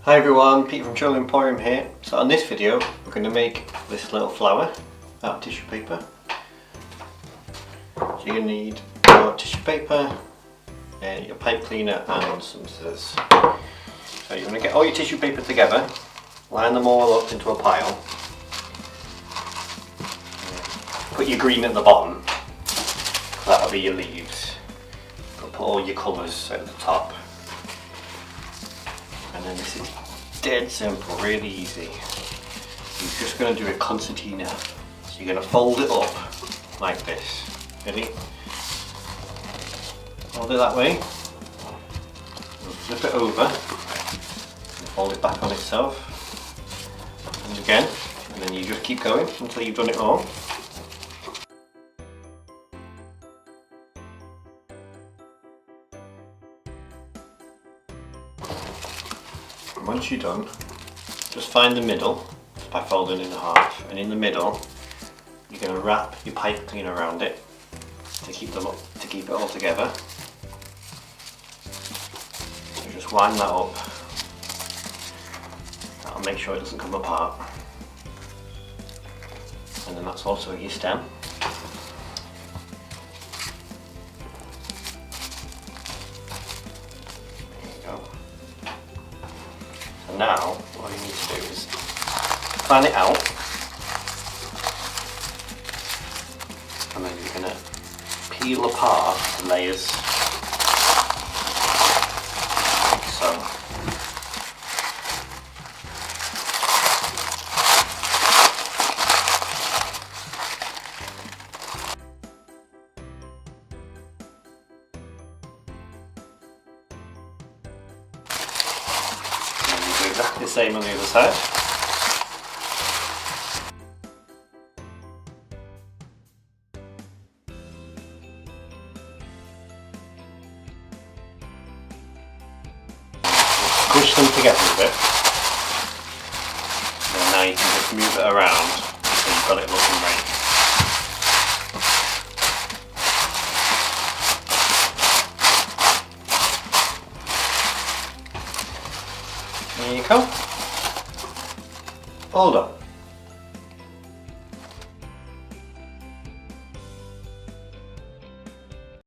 Hi everyone, Pete from Churl Emporium here. So on this video we're going to make this little flower out of tissue paper. So you're going to need your tissue paper, your pipe cleaner and some scissors. So you're going to get all your tissue paper together, line them all up into a pile, put your green at the bottom, that'll be your leaves. Put all your colours at the top. And then this is dead simple, really easy. You're just going to do a concertina. So you're going to fold it up like this. Ready? Hold it that way. Flip it over. And fold it back on itself. And again. And then you just keep going until you've done it all. Once you're done, just find the middle by folding in half, and in the middle you're going to wrap your pipe cleaner around it to keep it all together. So just wind that up. That'll make sure it doesn't come apart. And then that's also your stem. Now, what you need to do is plan it out, and then you're going to peel apart the layers, like so. Exactly the same on the other side. Squish them together a bit. And now you can just move it around until you've got it looking right. There you go. All done.